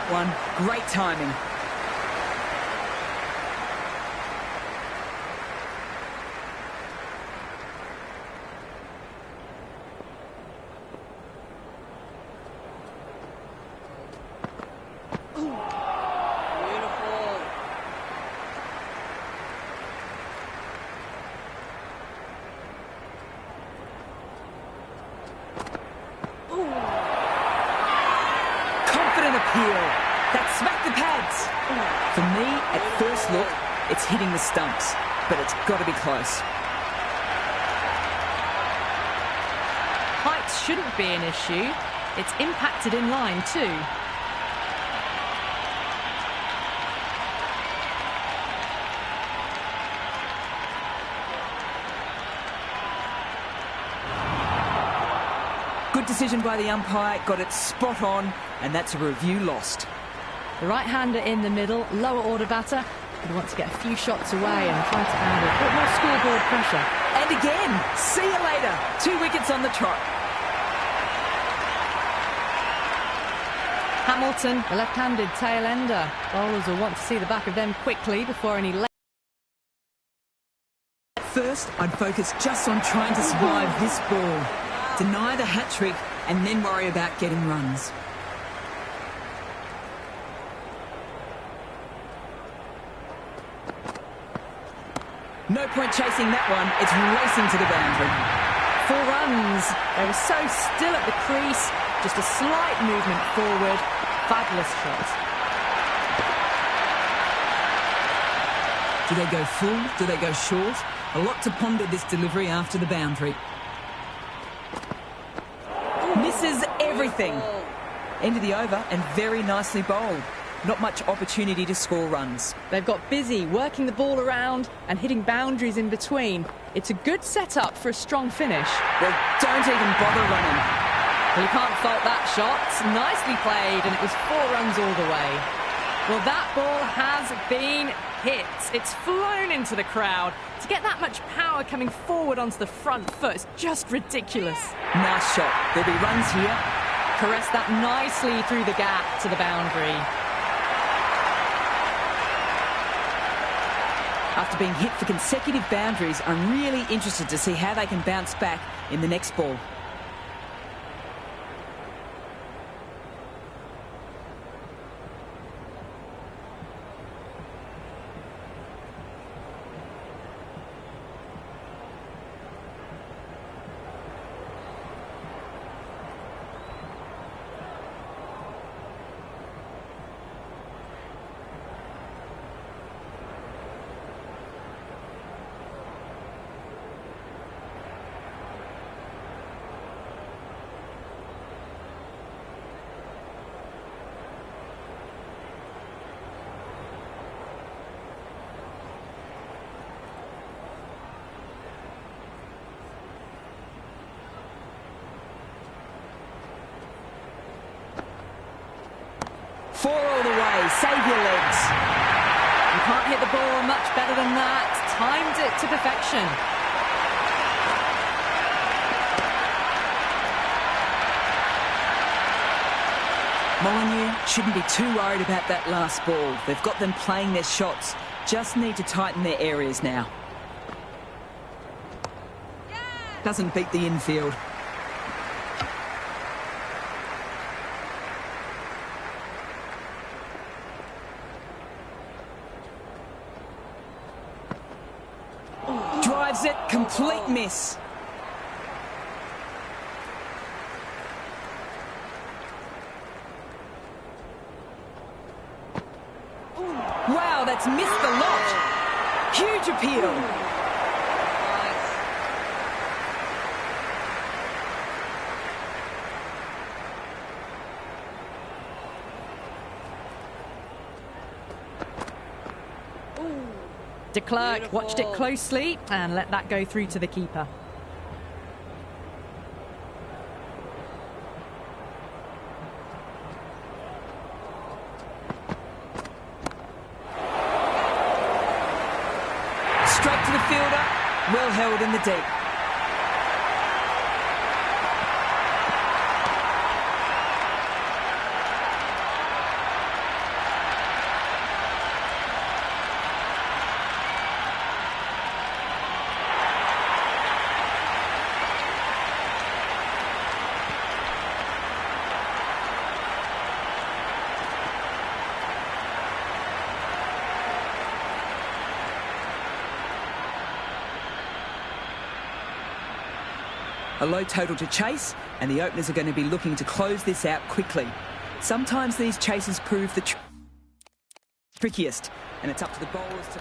that one. Great timing. That smacked the pads. For me, at first look, it's hitting the stumps, but it's got to be close. Height shouldn't be an issue. It's impacted in line too. Good decision by the umpire, got it spot on, and that's a review lost. The right-hander in the middle, lower order batter, would want to get a few shots away and try to add a bit more scoreboard pressure. And again, see you later. 2 wickets on the trot. Hamilton, the left-handed tail-ender. Bowlers will want to see the back of them quickly before any left. First, I'd focus just on trying to survive this ball. Deny the hat-trick and then worry about getting runs. No point chasing that one. It's racing to the boundary. 4 runs. They were so still at the crease. Just a slight movement forward. Fabulous shot. Do they go full? Do they go short? A lot to ponder this delivery after the boundary. Misses everything. End of the over and very nicely bowled. Not much opportunity to score runs. They've got busy working the ball around and hitting boundaries in between. It's a good setup for a strong finish. Well, don't even bother running. Well, you can't fault that shot. Nicely played, and it was 4 runs all the way. Well, that ball has been hit. It's flown into the crowd. To get that much power coming forward onto the front foot is just ridiculous. Nice shot. There'll be runs here. Caressed that nicely through the gap to the boundary. After being hit for consecutive boundaries, I'm really interested to see how they can bounce back in the next ball. Four all the way, save your legs. You can't hit the ball much better than that. Timed it to perfection. Molyneux shouldn't be too worried about that last ball. They've got them playing their shots. Just need to tighten their areas now. Doesn't beat the infield. Drives it, complete miss. Wow, that's missed the lot. Huge appeal. De Klerk watched it closely and let that go through to the keeper. Straight to the fielder, well held in the deep. A low total to chase, and the openers are going to be looking to close this out quickly. Sometimes these chases prove the trickiest, and it's up to the bowlers to...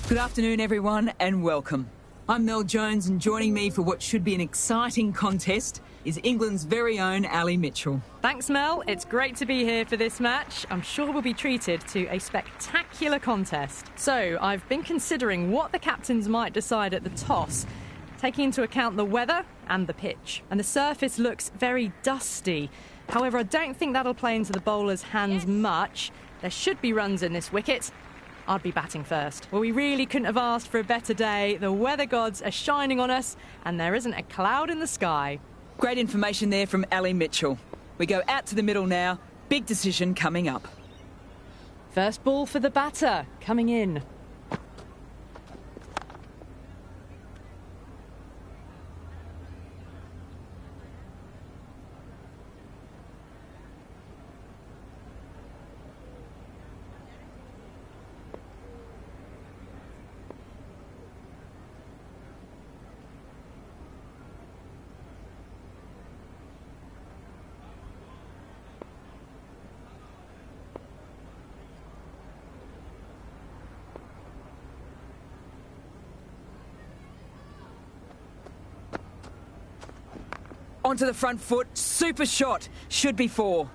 Good afternoon, everyone, and welcome. I'm Mel Jones, and joining me for what should be an exciting contest is England's very own Ali Mitchell. Thanks, Mel. It's great to be here for this match. I'm sure we'll be treated to a spectacular contest. So, I've been considering what the captains might decide at the toss, taking into account the weather and the pitch. And the surface looks very dusty. However, I don't think that'll play into the bowlers' hands much. There should be runs in this wicket. I'd be batting first. Well, we really couldn't have asked for a better day. The weather gods are shining on us, and there isn't a cloud in the sky. Great information there from Ali Mitchell. We go out to the middle now. Big decision coming up. First ball for the batter, coming in. Onto the front foot, super shot, should be 4.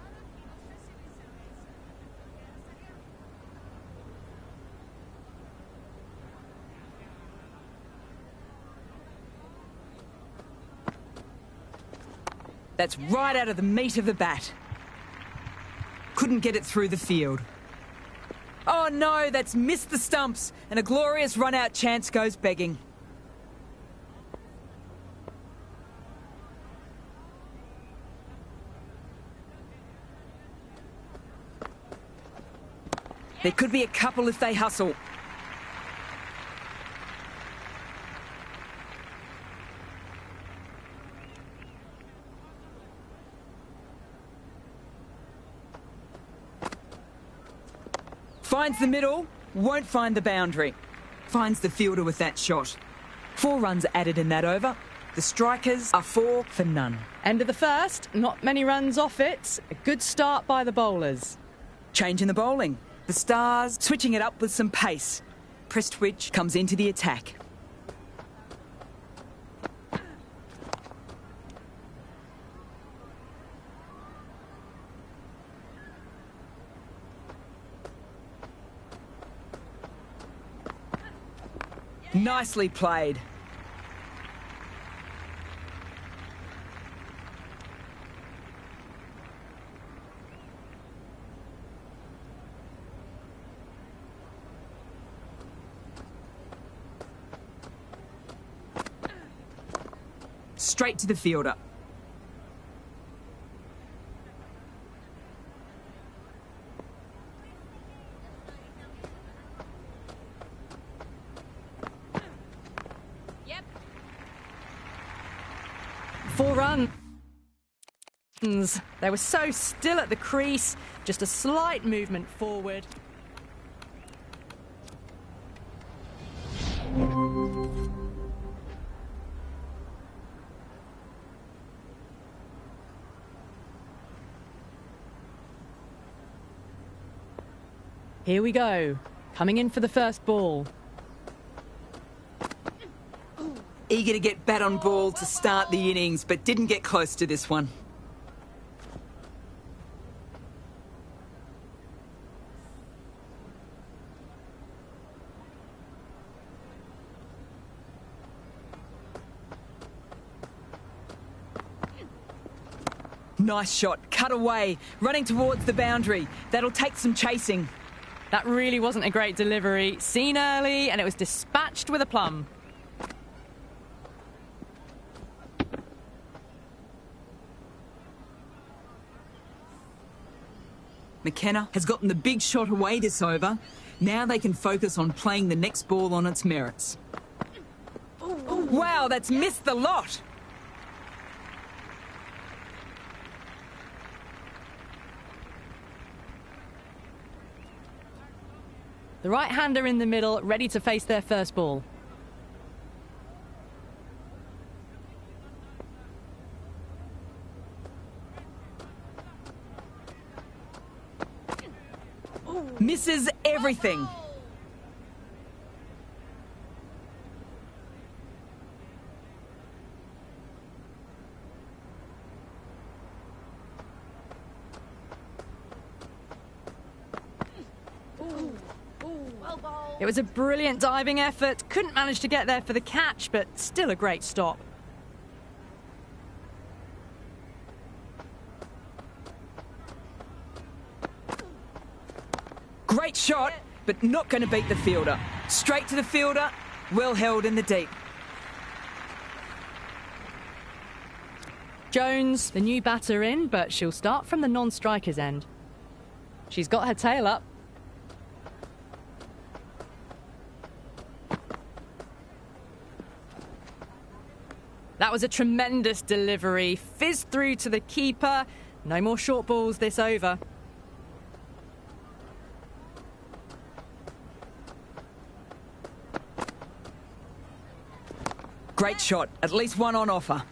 That's right out of the meat of the bat. Couldn't get it through the field. Oh no, that's missed the stumps, and a glorious run-out chance goes begging. There could be a couple if they hustle. Finds the middle, won't find the boundary. Finds the fielder with that shot. 4 runs added in that over. The strikers are 4 for none. End of the first, not many runs off it. A good start by the bowlers. Change in the bowling. The Stars switching it up with some pace. Prestwich comes into the attack. Nicely played. Straight to the fielder. Yep. 4 runs. They were so still at the crease, just a slight movement forward. Here we go, coming in for the first ball. Eager to get bat on ball to start the innings, but didn't get close to this one. Nice shot, cut away, running towards the boundary. That'll take some chasing. That really wasn't a great delivery. Seen early, and it was dispatched with aplomb. McKenna has gotten the big shot away this over. Now they can focus on playing the next ball on its merits. Wow, that's missed the lot. The right-hander in the middle, ready to face their first ball. Misses everything. It was a brilliant diving effort. Couldn't manage to get there for the catch, but still a great stop. Great shot, but not going to beat the fielder. Straight to the fielder, well held in the deep. Jones, the new batter in, but she'll start from the non-striker's end. She's got her tail up. That was a tremendous delivery. Fizzed through to the keeper. No more short balls this over. Great shot, at least one on offer.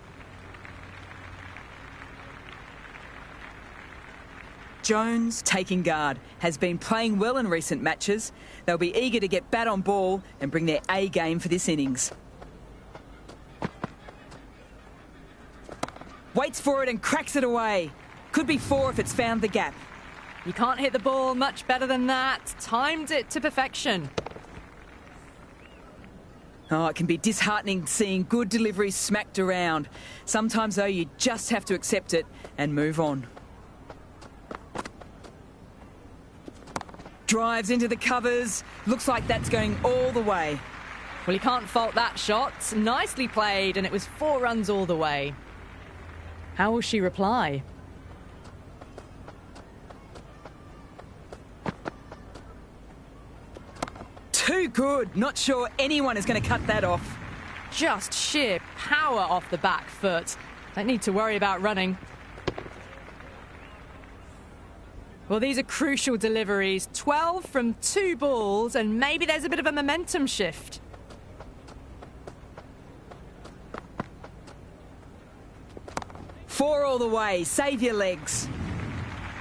Jones, taking guard, has been playing well in recent matches. They'll be eager to get bat on ball and bring their A game for this innings. Waits for it and cracks it away. Could be four if it's found the gap. You can't hit the ball much better than that. Timed it to perfection. Oh, it can be disheartening seeing good deliveries smacked around. Sometimes, though, you just have to accept it and move on. Drives into the covers. Looks like that's going all the way. Well, you can't fault that shot. Nicely played, and it was 4 runs all the way. How will she reply? Too good. Not sure anyone is going to cut that off. Just sheer power off the back foot. Don't need to worry about running. Well, these are crucial deliveries. 12 from 2 balls, and maybe there's a bit of a momentum shift. Four all the way. Save your legs.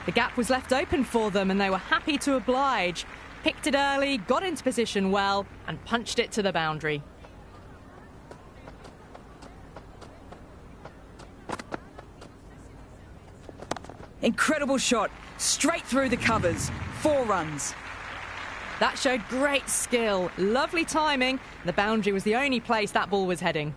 The gap was left open for them, and they were happy to oblige. Picked it early, got into position well, and punched it to the boundary. Incredible shot. Straight through the covers. 4 runs. That showed great skill. Lovely timing. The boundary was the only place that ball was heading.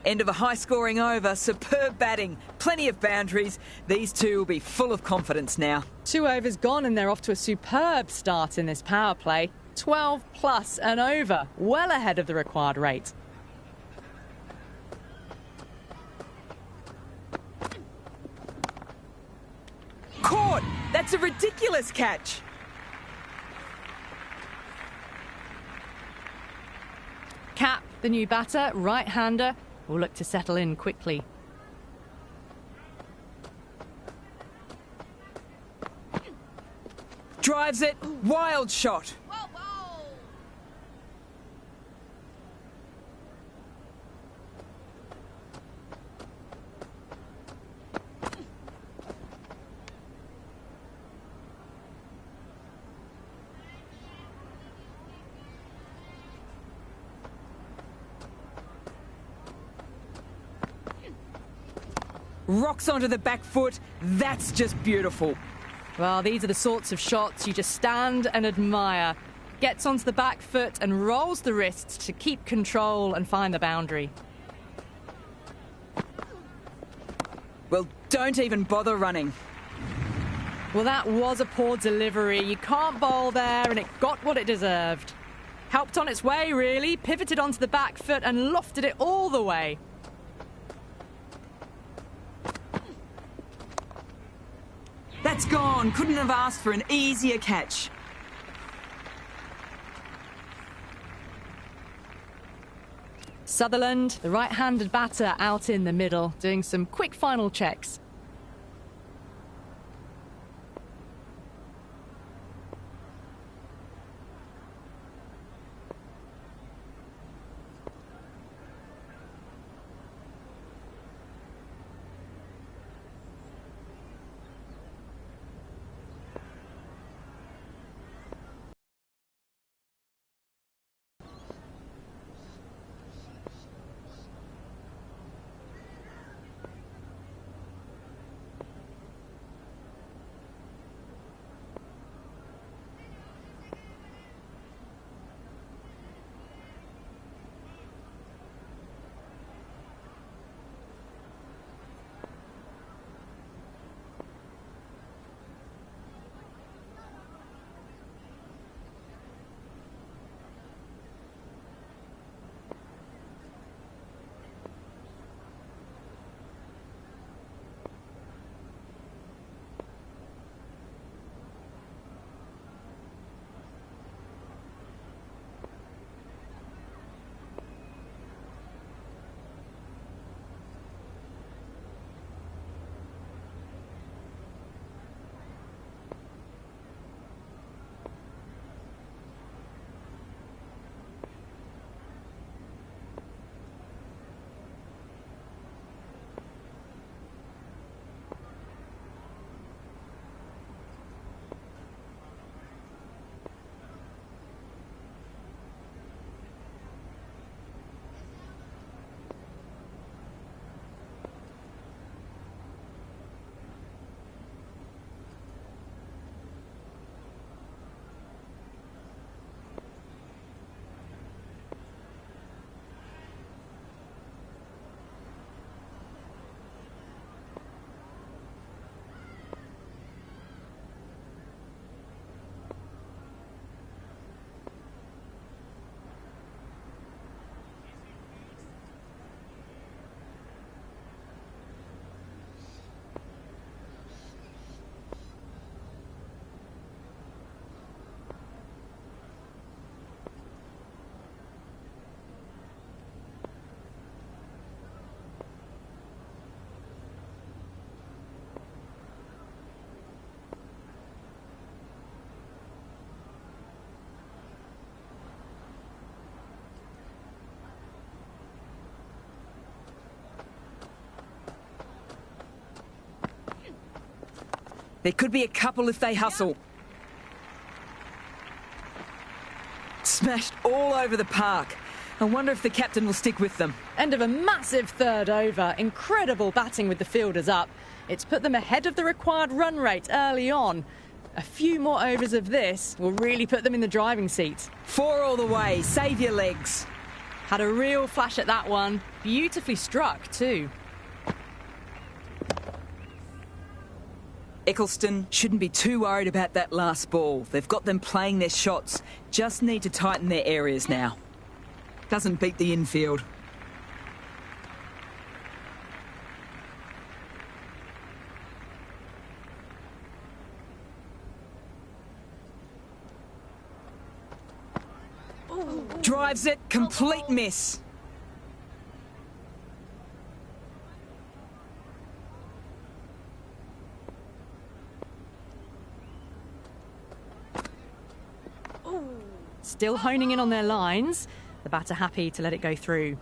End of a high-scoring over. Superb batting. Plenty of boundaries. These two will be full of confidence now. 2 overs gone, and they're off to a superb start in this power play. 12 plus and over. Well ahead of the required rate. Caught! That's a ridiculous catch. Cap, the new batter, right-hander, will look to settle in quickly. Drives it. Wild shot. Rocks onto the back foot. That's just beautiful. Well, these are the sorts of shots you just stand and admire. Gets onto the back foot and rolls the wrists to keep control and find the boundary. Well, Don't even bother running. Well, that was a poor delivery. You can't bowl there, and it got what it deserved. Helped on its way, really. Pivoted onto the back foot and lofted it all the way. That's gone. Couldn't have asked for an easier catch. Sutherland, the right-handed batter, out in the middle, doing some quick final checks. There could be a couple if they hustle. Smashed all over the park. I wonder if the captain will stick with them. End of a massive third over. Incredible batting with the fielders up. It's put them ahead of the required run rate early on. A few more overs of this will really put them in the driving seat. 4 all the way. Save your legs. Had a real flash at that one. Beautifully struck too. Eccleston shouldn't be too worried about that last ball. They've got them playing their shots. Just need to tighten their areas now. Doesn't beat the infield. Drives it, complete miss. Still honing in on their lines. The batter happy to let it go through.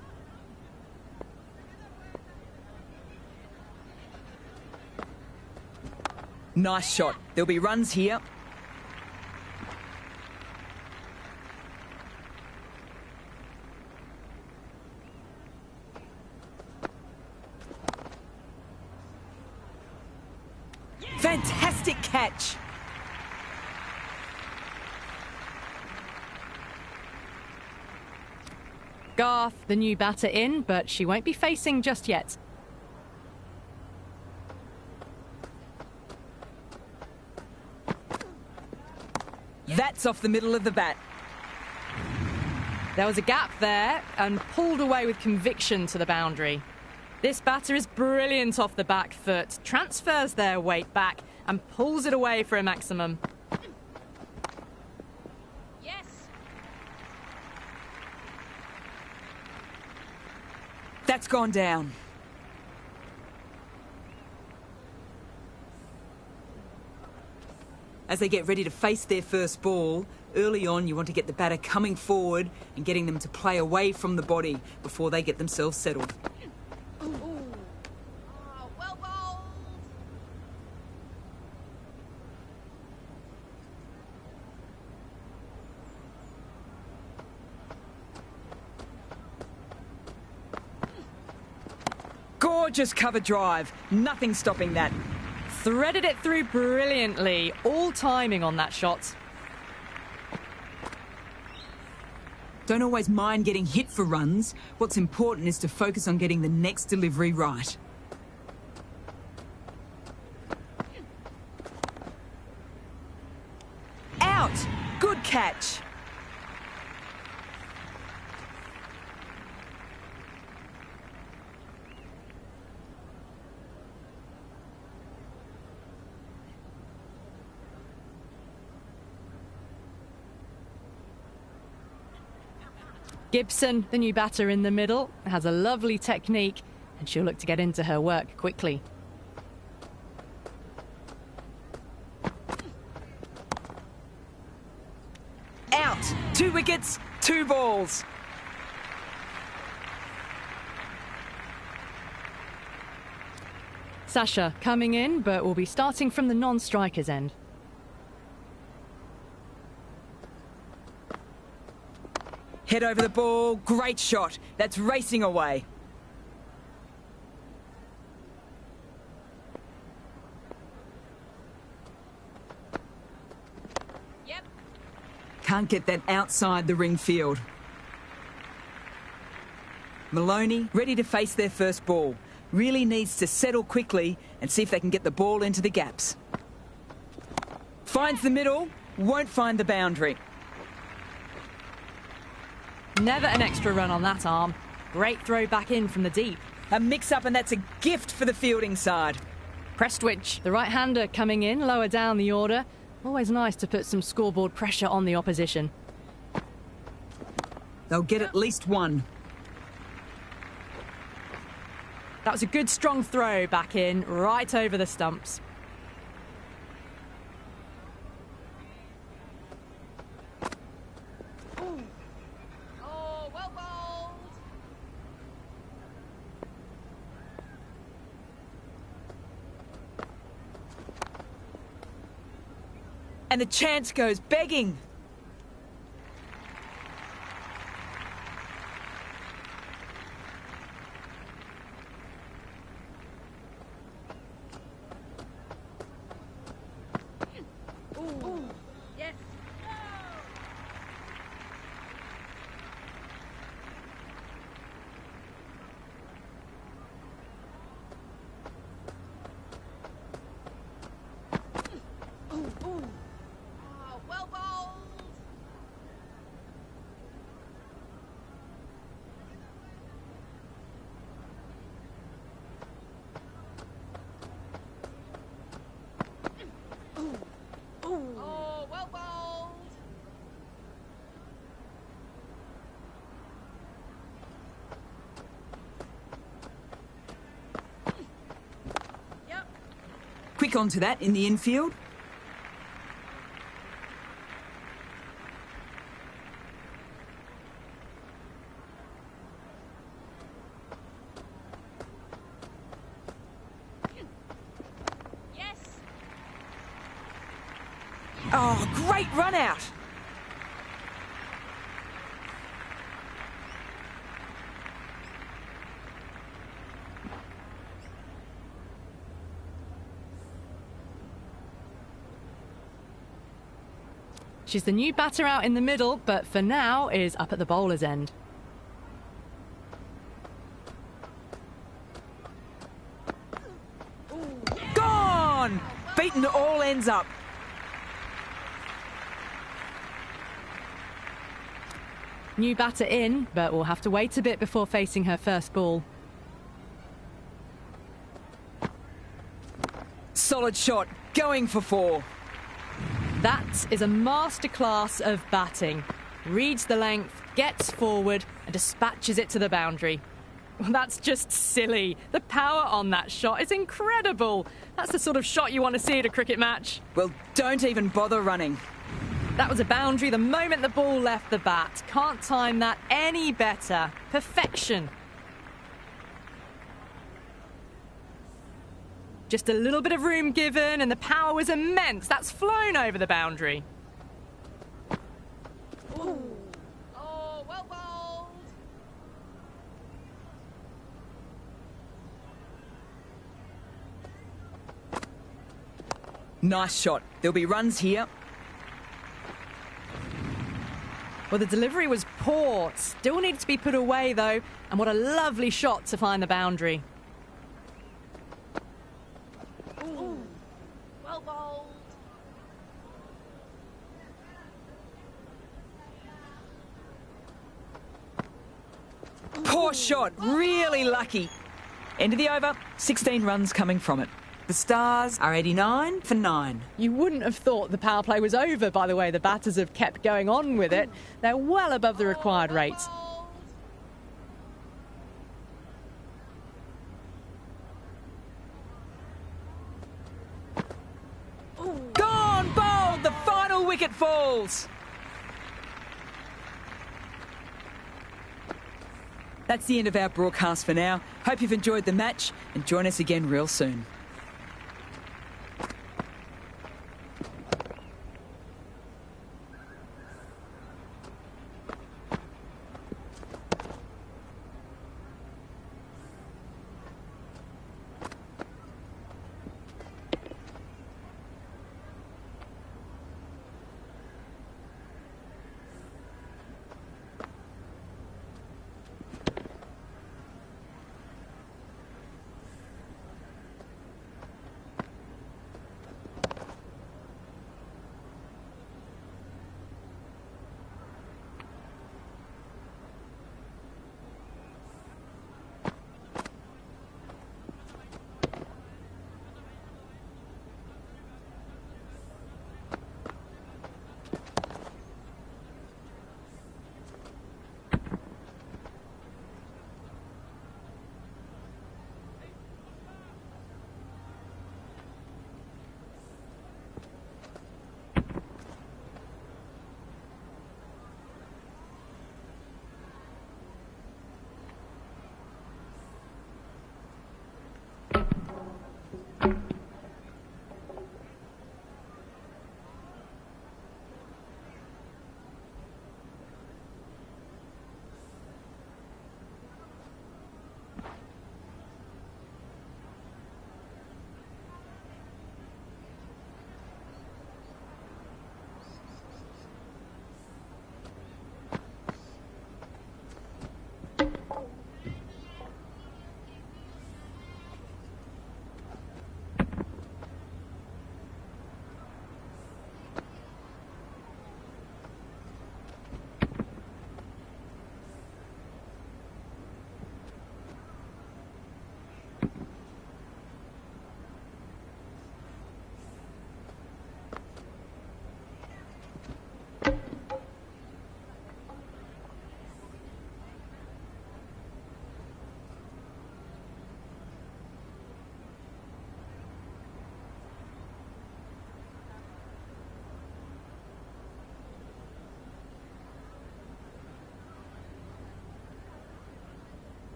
Nice shot. There'll be runs here. Fantastic catch. Garth, the new batter in, but she won't be facing just yet. That's off the middle of the bat. There was a gap there and pulled away with conviction to the boundary. This batter is brilliant off the back foot, transfers their weight back and pulls it away for a maximum. Yes. That's gone down. As they get ready to face their first ball, early on you want to get the batter coming forward and getting them to play away from the body before they get themselves settled. Well bowled. Gorgeous cover drive. Nothing stopping that. Threaded it through brilliantly, all timing on that shot. Don't always mind getting hit for runs. What's important is to focus on getting the next delivery right. Out! Good catch. Gibson, the new batter in the middle, has a lovely technique and she'll look to get into her work quickly. Out! 2 wickets, 2 balls. Sasha coming in, but will be starting from the non-striker's end. Head over the ball, great shot. That's racing away. Yep. Can't get that outside the ring field. Maloney, ready to face their first ball. Really needs to settle quickly and see if they can get the ball into the gaps. Finds the middle, won't find the boundary. Never an extra run on that arm. Great throw back in from the deep. A mix-up, and that's a gift for the fielding side. Prestwich, the right-hander coming in, lower down the order. Always nice to put some scoreboard pressure on the opposition. They'll get at least one. That was a good strong throw back in, right over the stumps. Oh, well bowled. And the chance goes begging. Yes. Well bowled. Oh, well bowled. Yep. Quick onto that in the infield. Yes. Oh, great run out. She's the new batter out in the middle, but for now is up at the bowler's end. Gone! Beaten all ends up. New batter in, but we'll have to wait a bit before facing her first ball. Solid shot, going for 4. That is a masterclass of batting. Reads the length, gets forward and dispatches it to the boundary. Well, that's just silly. The power on that shot is incredible. That's the sort of shot you want to see at a cricket match. Well, don't even bother running. That was a boundary the moment the ball left the bat. Can't time that any better. Perfection. Just a little bit of room given and the power was immense. That's flown over the boundary. Ooh. Oh, well bowled. Nice shot. There'll be runs here. Well, the delivery was poor. Still needs to be put away, though. And what a lovely shot to find the boundary. Ooh. Well bowled. Poor shot. Really lucky. End of the over. 16 runs coming from it. The Stars are 89 for 9. You wouldn't have thought the power play was over by the way the batters have kept going on with it. They're well above the required rate. Gone bowled. The final wicket falls. That's the end of our broadcast for now. Hope you've enjoyed the match and join us again real soon.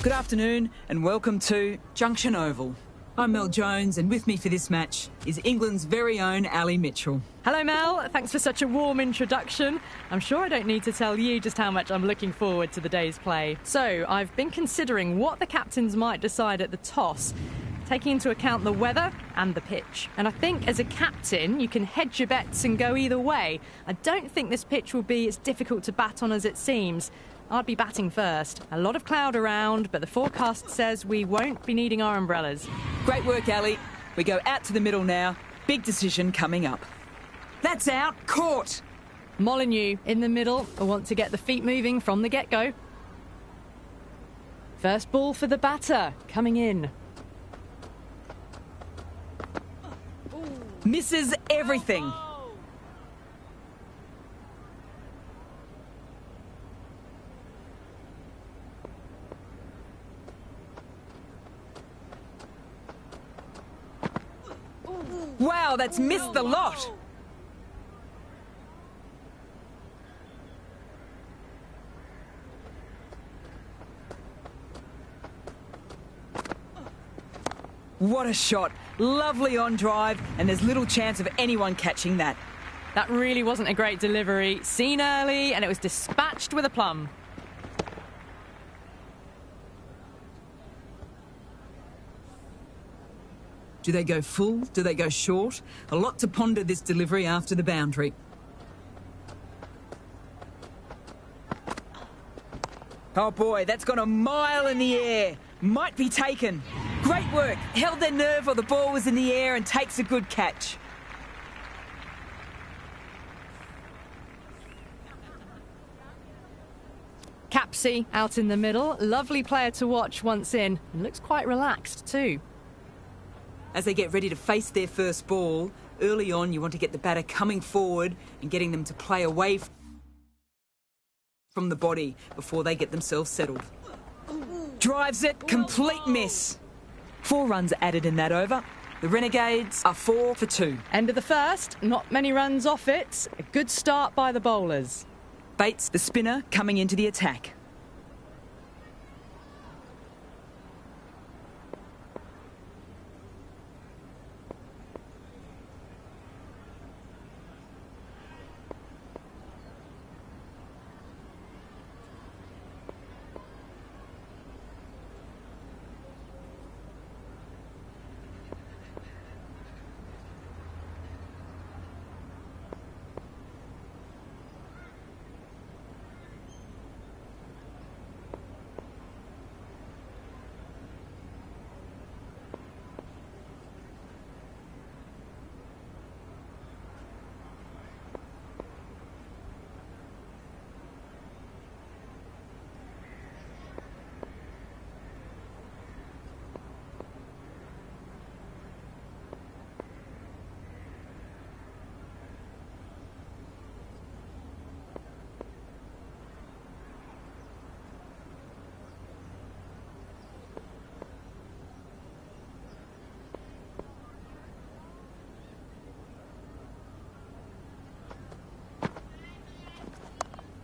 Good afternoon and welcome to Junction Oval. I'm Mel Jones and with me for this match is England's very own Ali Mitchell. Hello Mel, thanks for such a warm introduction. I'm sure I don't need to tell you just how much I'm looking forward to the day's play. So, I've been considering what the captains might decide at the toss, taking into account the weather and the pitch. And I think as a captain, you can hedge your bets and go either way. I don't think this pitch will be as difficult to bat on as it seems. I'd be batting first. A lot of cloud around, but the forecast says we won't be needing our umbrellas. Great work, Ali. We go out to the middle now. Big decision coming up. That's out. Caught. Molyneux in the middle. I want to get the feet moving from the get-go. First ball for the batter. Coming in. Misses everything. Wow, that's missed the lot. What a shot. Lovely on drive, and there's little chance of anyone catching that. That really wasn't a great delivery. Seen early, and it was dispatched with aplomb. Do they go full? Do they go short? A lot to ponder this delivery after the boundary. Oh boy, that's gone a mile in the air. Might be taken. Great work. Held their nerve while the ball was in the air and takes a good catch. Capsey out in the middle. Lovely player to watch once in. And looks quite relaxed too. As they get ready to face their first ball, early on you want to get the batter coming forward and getting them to play away from the body before they get themselves settled. Drives it, complete miss. 4 runs added in that over. The Renegades are 4 for 2. End of the first, not many runs off it. A good start by the bowlers. Bates, the spinner, coming into the attack.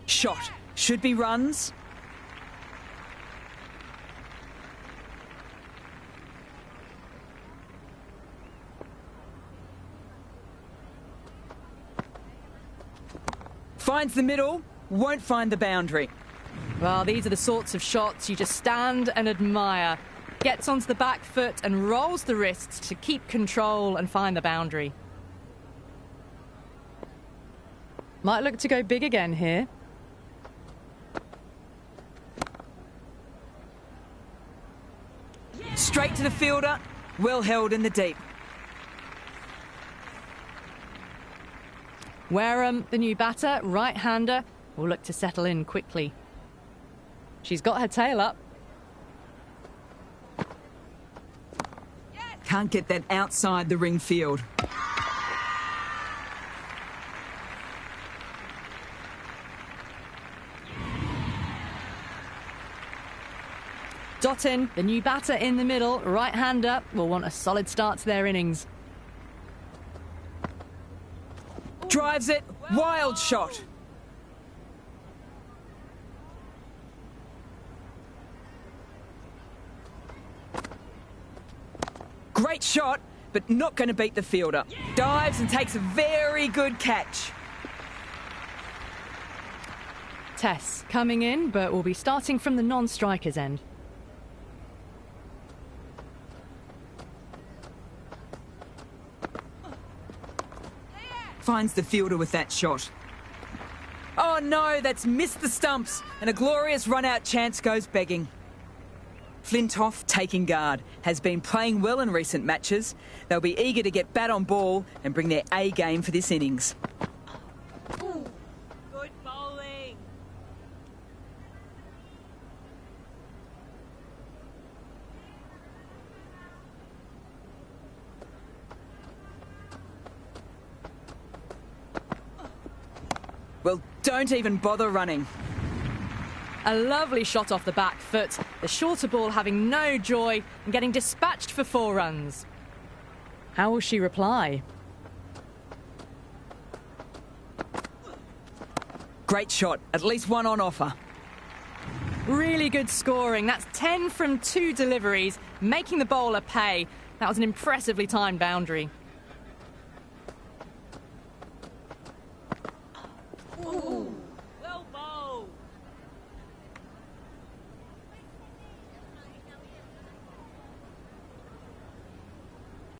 Shot. Should be runs. Finds the middle, won't find the boundary. Well, these are the sorts of shots you just stand and admire. Gets onto the back foot and rolls the wrists to keep control and find the boundary. Might look to go big again here. Straight to the fielder, well held in the deep. Wareham, the new batter, right-hander, will look to settle in quickly. She's got her tail up. Can't get that outside the ring field. Dottin, the new batter in the middle, right-hander, will want a solid start to their innings. Drives it, wild shot. Great shot, but not going to beat the fielder. Dives and takes a very good catch. Tess coming in, but will be starting from the non-striker's end. Finds the fielder with that shot. Oh no, that's missed the stumps, and a glorious run-out chance goes begging. Flintoff, taking guard, has been playing well in recent matches. They'll be eager to get bat on ball and bring their A game for this innings. Good bowling. Well, don't even bother running. A lovely shot off the back foot. The shorter ball having no joy and getting dispatched for 4 runs. How will she reply? Great shot, at least one on offer. Really good scoring. That's 10 from 2 deliveries, making the bowler pay. That was an impressively timed boundary.